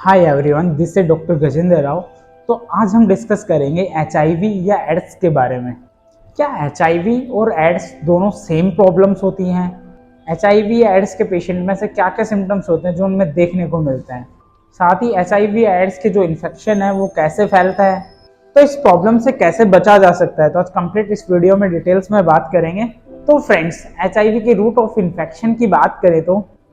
Hi everyone, this is doctor Gajendra Rao. तो आज हम डिस्कस करेंगे एचआईवी या एड्स के बारे में। क्या एचआईवी और एड्स दोनों सेम प्रॉब्लम्स होती हैं? एचआईवी या एड्स के पेशेंट में से क्या क्या सिम्टम्स होते हैं जो उनमें देखने को मिलते हैं? साथ ही एचआईवी या एड्स के जो इन्फेक्शन है वो कैसे फैलता है, तो इस प्रॉब्लम से कैसे बचा जा सकता है, तो आज कंप्लीट इस वीडियो में डिटेल्स में बात करेंगे। तो फ्रेंड्स, एचआईवी के रूट ऑफ इन्फेक्शन की बात करें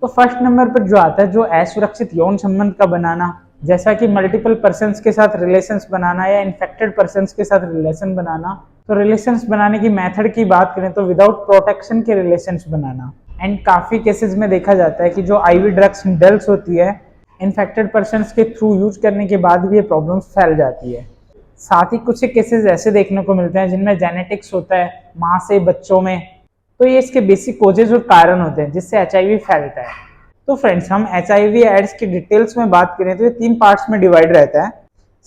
तो फर्स्ट नंबर पर जो आता है जो असुरक्षित यौन संबंध का बनाना, जैसा कि मल्टीपल पर्सन्स के साथ रिलेशंस बनाना या इन्फेक्टेड पर्सन्स के साथ रिलेशन बनाना। तो रिलेशंस बनाने की मेथड की बात करें तो विदाउट प्रोटेक्शन के रिलेशंस बनाना। एंड काफ़ी केसेस में देखा जाता है कि जो आईवी ड्रग्स डल्स होती है, इन्फेक्टेड पर्सन्स के थ्रू यूज करने के बाद भी ये प्रॉब्लम्स फैल जाती है। साथ ही कुछ केसेस ऐसे देखने को मिलते हैं जिनमें जेनेटिक्स होता है माँ से बच्चों में, तो ये इसके बेसिक कोजेज और कारण होते हैं जिससे एचआईवी फैलता है। तो फ्रेंड्स, हम एचआईवी एड्स की डिटेल्स में बात करें तो ये 3 पार्ट्स में डिवाइड रहता है।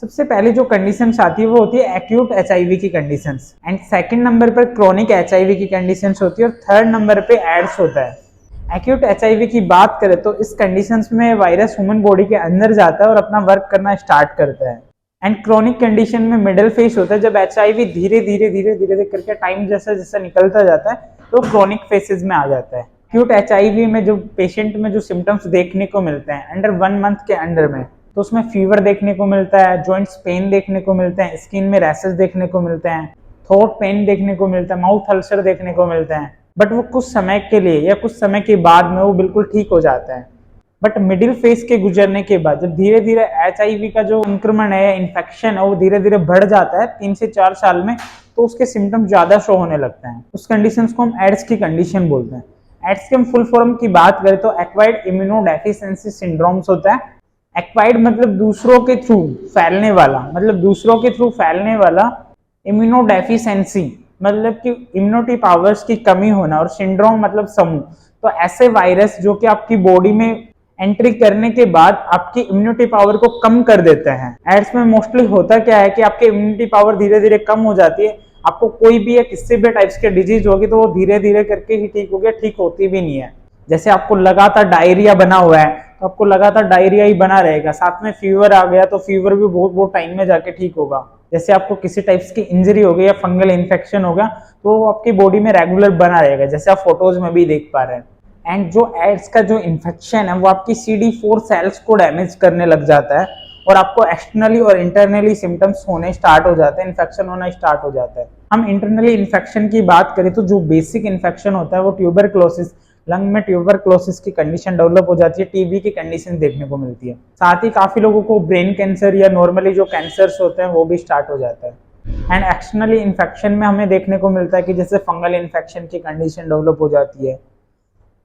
सबसे पहले जो कंडीशंस आती है वो होती है एक्यूट एचआईवी की कंडीशंस, एंड सेकंड नंबर पर क्रोनिक एचआईवी की कंडीशंस होती है, और थर्ड नंबर पे एड्स होता है। एक्यूट एचआईवी की बात करें तो इस कंडीशंस में वायरस ह्यूमन बॉडी के अंदर जाता है और अपना वर्क करना स्टार्ट करता है। एंड क्रोनिक कंडीशन में मिडिल फेज होता है, जब एचआईवी धीरे धीरे करके टाइम जैसा जैसा निकलता जाता है तो क्रोनिक फेसेस में आ जाता है। एक्यूट एचआईवी में जो पेशेंट में जो सिम्टम्स देखने को मिलते हैं अंडर 1 मंथ के अंडर में, तो उसमें फीवर देखने को मिलता है, जॉइंट्स पेन देखने को मिलते हैं, स्किन में रैशेस देखने को मिलते हैं, थ्रोट पेन देखने को मिलता है, माउथ अल्सर देखने को मिलते हैं। बट वो कुछ समय के लिए या कुछ समय के बाद में वो बिल्कुल ठीक हो जाता है। बट मिडिल फेज के गुजरने के बाद जब धीरे धीरे एचआईवी का जो संक्रमण है, इन्फेक्शन है, वो धीरे धीरे बढ़ जाता है 3 से 4 साल में, तो उसके सिम्टम्स ज्यादा शो होने लगते हैं। उस कंडीशंस को हम एड्स की कंडीशन बोलते हैं। एड्स के हम फुल फॉर्म की बात करें तो एक्वायर्ड इम्यूनोडेफिशिएंसी सिंड्रोम्स होता है। एक्वायर्ड मतलब दूसरों के थ्रू फैलने वाला, इम्यूनोडेफिशिएंसी मतलब कि इम्यूनिटी पावर्स की कमी होना, और सिंड्रोम मतलब समूह। तो ऐसे वायरस जो कि आपकी बॉडी में एंट्री करने के बाद आपकी इम्यूनिटी पावर को कम कर देते हैं। एड्स में मोस्टली होता क्या है कि आपकी इम्यूनिटी पावर धीरे धीरे कम हो जाती है। आपको कोई भी या किसी भी टाइप्स के डिजीज होगी तो वो धीरे धीरे करके ही ठीक हो गया, ठीक होती भी नहीं है। जैसे आपको लगातार डायरिया बना हुआ है तो आपको लगातार डायरिया ही बना रहेगा, साथ में फीवर आ गया तो फीवर भी बहुत टाइम में जाके ठीक होगा। जैसे आपको किसी टाइप्स की इंजरी हो गई या फंगल इन्फेक्शन होगा तो वो आपकी बॉडी में रेगुलर बना रहेगा, जैसे आप फोटोज में भी देख पा रहे हैं। एंड जो एड्स का जो इन्फेक्शन है वो आपकी CD4 सेल्स को डैमेज करने लग जाता है, और आपको एक्सटर्नली और इंटरनली सिम्टम्स होने स्टार्ट हो जाते हैं, इन्फेक्शन होना स्टार्ट हो जाता है। हम इंटरनली इन्फेक्शन की बात करें तो जो बेसिक इन्फेक्शन होता है वो ट्यूबरक्लोसिस, लंग में ट्यूबरक्लोसिस की कंडीशन डेवलप हो जाती है, टीबी की कंडीशन देखने को मिलती है। साथ ही काफी लोगों को ब्रेन कैंसर या नॉर्मली जो कैंसर्स होते हैं वो भी स्टार्ट हो जाता है। एंड एक्सटर्नली इन्फेक्शन में हमें देखने को मिलता है कि जैसे फंगल इन्फेक्शन की कंडीशन डेवलप हो जाती है,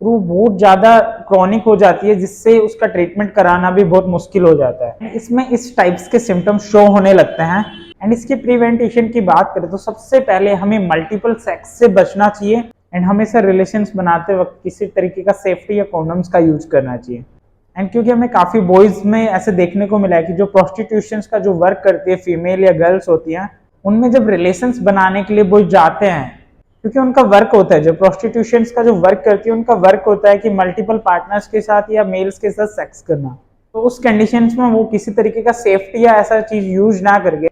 वो बहुत ज्यादा क्रॉनिक हो जाती है, जिससे उसका ट्रीटमेंट कराना भी बहुत मुश्किल हो जाता है। इसमें इस टाइप्स के सिम्टम्स शो होने लगते हैं। एंड इसकी प्रिवेंटेशन की बात करें तो सबसे पहले हमें मल्टीपल सेक्स से बचना चाहिए, एंड हमेशा रिलेशंस बनाते वक्त किसी तरीके का सेफ्टी या कॉन्डम्स का यूज करना चाहिए। एंड क्योंकि हमें काफी बॉयज में ऐसे देखने को मिला है कि जो प्रोस्टिट्यूशन का जो वर्क करती है, फीमेल या गर्ल्स होती हैं, उनमें जब रिलेशंस बनाने के लिए वो जाते हैं, क्योंकि उनका वर्क होता है, जो प्रोस्टिट्यूशन का जो वर्क करती है उनका वर्क होता है कि मल्टीपल पार्टनर्स के साथ या मेल्स के साथ सेक्स करना। तो उस कंडीशंस में वो किसी तरीके का सेफ्टी या ऐसा चीज यूज ना करके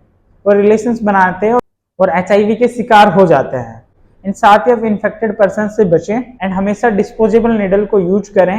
वो रिलेशंस बनाते हैं और एचआईवी के शिकार हो जाते हैं। इन साथ ही अब इन्फेक्टेड पर्सन से बचें, एंड हमेशा डिस्पोजेबल निडल को यूज करें।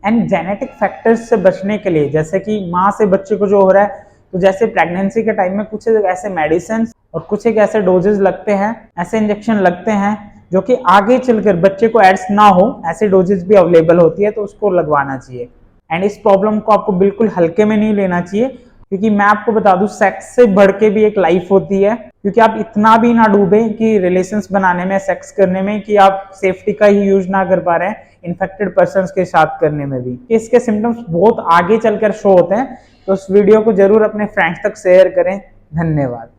एंड जेनेटिक फैक्टर्स से बचने के लिए, जैसे कि माँ से बच्चे को जो हो रहा है, तो जैसे प्रेगनेंसी के टाइम में कुछ ऐसे मेडिसिन और कुछ एक ऐसे डोजेस लगते हैं, ऐसे इंजेक्शन लगते हैं जो कि आगे चलकर बच्चे को एड्स ना हो, ऐसे डोजेस भी अवेलेबल होती है, तो उसको लगवाना चाहिए। एंड इस प्रॉब्लम को आपको बिल्कुल हल्के में नहीं लेना चाहिए, क्योंकि मैं आपको बता दूं सेक्स से बढ़ के भी एक लाइफ होती है। क्योंकि आप इतना भी ना डूबे कि रिलेशंस बनाने में, सेक्स करने में, कि आप सेफ्टी का ही यूज ना कर पा रहे हैं इन्फेक्टेड पर्सन्स के साथ करने में भी। इसके सिम्टम्स बहुत आगे चलकर शो होते हैं। तो इस वीडियो को जरूर अपने फ्रेंड्स तक शेयर करें। धन्यवाद।